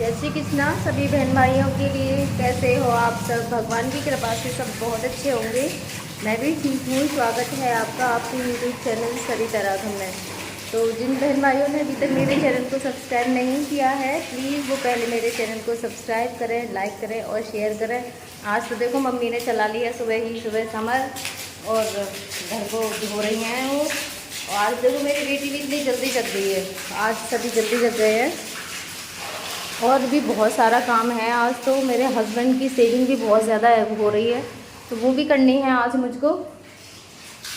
जय श्री कृष्णा सभी बहन भाइयों के लिए। कैसे हो आप सब? भगवान की कृपा से सब बहुत अच्छे होंगे। मैं भी ठीक हूँ। स्वागत है आपका आपके यूट्यूब चैनल सरिता राघव में। तो जिन बहन भाइयों ने अभी तक मेरे चैनल को सब्सक्राइब नहीं किया है, प्लीज़ वो पहले मेरे चैनल को सब्सक्राइब करें, लाइक करें और शेयर करें। आज तो देखो मम्मी ने चला लिया सुबह समर और घर को धो रही हैं वो। और आज देखो मेरी बेटी भी इतनी जल्दी जग गई है। आज सभी जल्दी जग गए हैं और भी बहुत सारा काम है। आज तो मेरे हस्बैंड की सेविंग भी बहुत ज़्यादा हो रही है, तो वो भी करनी है आज मुझको,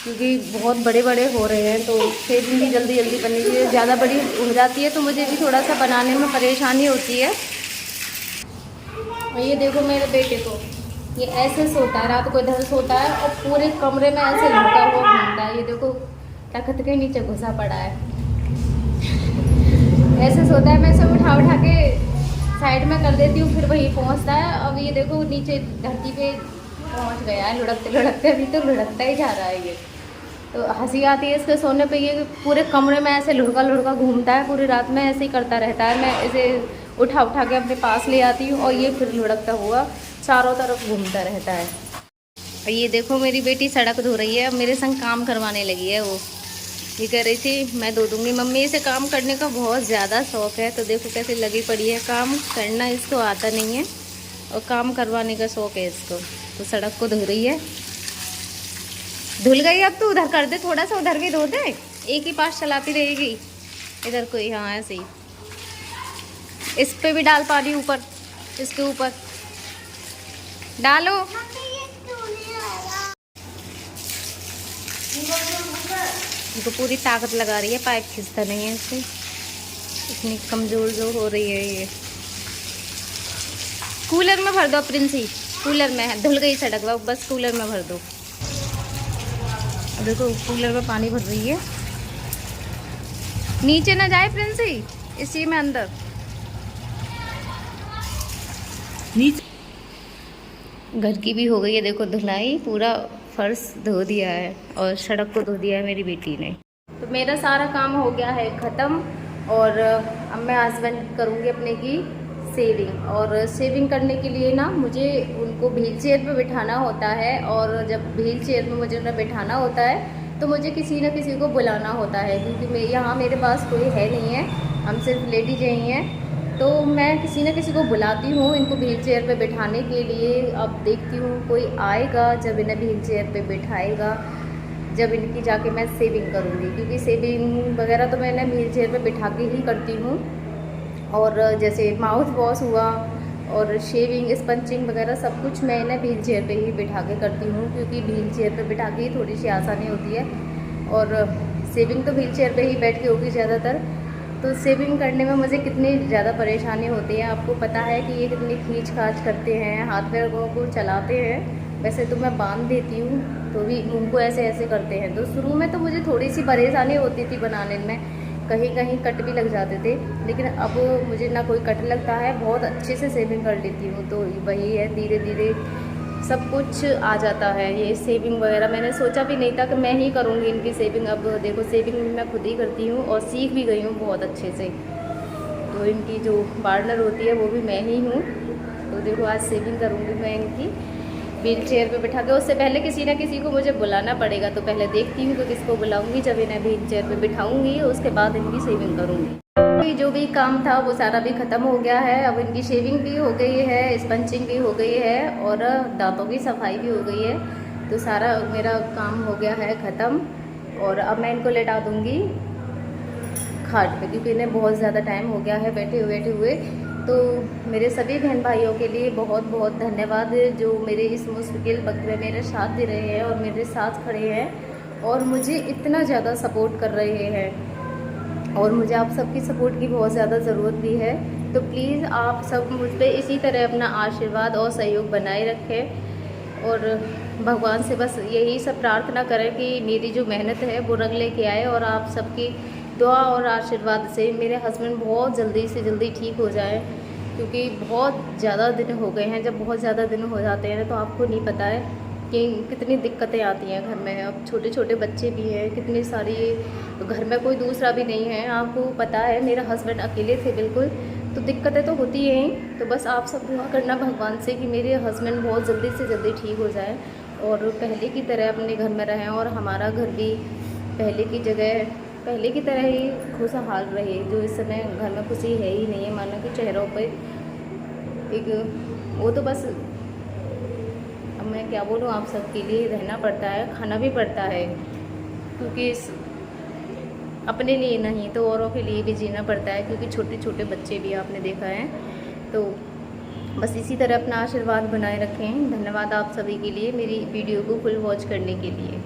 क्योंकि बहुत बड़े बड़े हो रहे हैं। तो सेविंग भी जल्दी जल्दी करनी चाहिए। ज़्यादा बड़ी हो जाती है तो मुझे भी थोड़ा सा बनाने में परेशानी होती है। और ये देखो मेरे बेटे को, ये ऐसे सोता है, रात को इधर सोता है और पूरे कमरे में ऐसे लुका हुआ घूमता है। ये देखो तख्त के नीचे घुसा पड़ा है, ऐसे सोता है। मैं इसे उठा उठा के साइड में कर देती हूँ, फिर वही पहुँचता है। अब ये देखो नीचे धरती पे पहुँच गया है, लुढ़कते लुढ़कते अभी तो लुढ़कता ही जा रहा है ये। तो हंसी आती है इसके सोने पे। ये पूरे कमरे में ऐसे लुढ़का लुढ़का घूमता है, पूरी रात में ऐसे ही करता रहता है। मैं इसे उठा उठा के अपने पास ले आती हूँ और ये फिर लुढ़कता हुआ चारों तरफ घूमता रहता है। और ये देखो मेरी बेटी सड़क धो रही है, अब मेरे संग काम करवाने लगी है वो। ये कह रही थी मैं धो दूँगी। मम्मी इसे काम करने का बहुत ज़्यादा शौक़ है, तो देखो कैसे लगी पड़ी है। काम करना इसको आता नहीं है और काम करवाने का शौक़ है इसको। तो सड़क को धो रही है। धुल गई अब तो उधर कर दे, थोड़ा सा उधर भी धो दे। एक ही पास चलाती रहेगी इधर कोई। हाँ ऐसे ही। इस पे भी डाल पानी ऊपर, इसके ऊपर डालो। इनको पूरी ताकत लगा रही है, पाइप खिंचता नहीं है इससे। इतनी कमज़ोर जो हो रही है ये। कूलर में भर दो प्रिंसी, कूलर में है। धुल गई सड़क, बस कूलर में भर दो। अब देखो कूलर में पानी भर रही है। नीचे ना जाए प्रिंसी, इसी में अंदर नीचे। घर की भी हो गई है देखो धुलाई, पूरा फर्श धो दिया है और सड़क को धो दिया है मेरी बेटी ने। तो मेरा सारा काम हो गया है ख़त्म। और अब मैं हस्बैंड करूँगी अपने की सेविंग। और सेविंग करने के लिए ना मुझे उनको व्हील चेयर पे बिठाना होता है। और जब व्हील चेयर पे मुझे उन्हें बिठाना होता है तो मुझे किसी न किसी को बुलाना होता है, क्योंकि यहाँ मेरे पास कोई है नहीं है, हम सिर्फ लेडीज ही हैं। तो मैं किसी न किसी को बुलाती हूँ इनको व्हील चेयर पे बिठाने के लिए। अब देखती हूँ कोई आएगा जब इन्हें व्हील चेयर पे बिठाएगा, जब इनकी जाके मैं सेविंग करूँगी। क्योंकि सेविंग वगैरह तो मैं इन्हें व्हील चेयर पे बिठा के ही करती हूँ। और जैसे माउथ वॉश हुआ और शेविंग स्पंचिंग वगैरह सब कुछ मैं इन्हें व्हील चेयर पे ही बिठा के करती हूँ, क्योंकि व्हील चेयर पे बिठा के ही थोड़ी सी आसानी होती है। और सेविंग तो व्हील चेयर पे ही बैठ के होगी ज़्यादातर। तो सेविंग करने में मुझे कितनी ज़्यादा परेशानी होती है, आपको पता है कि ये कितनी खींच खाच करते हैं, हाथ पैरों को चलाते हैं। वैसे तो मैं बांध देती हूँ तो भी उनको ऐसे ऐसे करते हैं। तो शुरू में तो मुझे थोड़ी सी परेशानी होती थी बनाने में, कहीं कहीं कट भी लग जाते थे। लेकिन अब मुझे ना कोई कट लगता है, बहुत अच्छे से सेविंग कर लेती हूँ। तो वही है, धीरे धीरे सब कुछ आ जाता है। ये सेविंग वगैरह मैंने सोचा भी नहीं था कि मैं ही करूँगी इनकी सेविंग। अब देखो सेविंग भी मैं खुद ही करती हूँ और सीख भी गई हूँ बहुत अच्छे से। तो इनकी जो पार्लर होती है वो भी मैं ही हूँ। तो देखो आज सेविंग करूँगी मैं इनकी व्हील चेयर पे बिठा के। उससे पहले किसी ना किसी को मुझे बुलाना पड़ेगा, तो पहले देखती हूँ कि किसको बुलाऊँगी। जब इन्हें व्हील चेयर पे बिठाऊँगी उसके बाद इनकी सेविंग करूँगी। जो भी काम था वो सारा भी ख़त्म हो गया है। अब इनकी शेविंग भी हो गई है, स्पंचिंग भी हो गई है और दांतों की सफाई भी हो गई है। तो सारा मेरा काम हो गया है ख़त्म। और अब मैं इनको लेटा दूँगी खाट पे, क्योंकि इन्हें बहुत ज़्यादा टाइम हो गया है बैठे हुए। तो मेरे सभी बहन भाइयों के लिए बहुत बहुत धन्यवाद, जो मेरे इस मुश्किल वक्त में मेरे साथ दे रहे हैं और मेरे साथ खड़े हैं और मुझे इतना ज़्यादा सपोर्ट कर रहे हैं। और मुझे आप सबकी सपोर्ट की बहुत ज़्यादा ज़रूरत भी है। तो प्लीज़ आप सब मुझ पर इसी तरह अपना आशीर्वाद और सहयोग बनाए रखें। और भगवान से बस यही सब प्रार्थना करें कि मेरी जो मेहनत है वो रंग लेके आए और आप सबकी दुआ और आशीर्वाद से मेरे हस्बैंड बहुत जल्दी से जल्दी ठीक हो जाए। क्योंकि बहुत ज़्यादा दिन हो गए हैं। जब बहुत ज़्यादा दिन हो जाते हैं तो आपको नहीं पता है कि कितनी दिक्कतें आती हैं घर में। अब छोटे छोटे बच्चे भी हैं, कितनी सारी, घर में कोई दूसरा भी नहीं है। आपको पता है मेरा हस्बैंड अकेले थे बिल्कुल, तो दिक्कतें तो होती हैं, तो बस आप सब दुआ करना भगवान से कि मेरे हस्बैंड बहुत जल्दी से जल्दी ठीक हो जाए और पहले की तरह अपने घर में रहें और हमारा घर भी पहले की जगह पहले की तरह ही खुशहाल रहे। जो इस समय घर में खुशी है ही नहीं है, मानो कि चेहरों पे एक वो तो बस, अब मैं क्या बोलूँ, आप सबके लिए रहना पड़ता है, खाना भी पड़ता है, क्योंकि अपने लिए नहीं तो औरों के लिए भी जीना पड़ता है, क्योंकि छोटे छोटे बच्चे भी आपने देखा है। तो बस इसी तरह अपना आशीर्वाद बनाए रखें। धन्यवाद आप सभी के लिए मेरी वीडियो को फुल वॉच करने के लिए।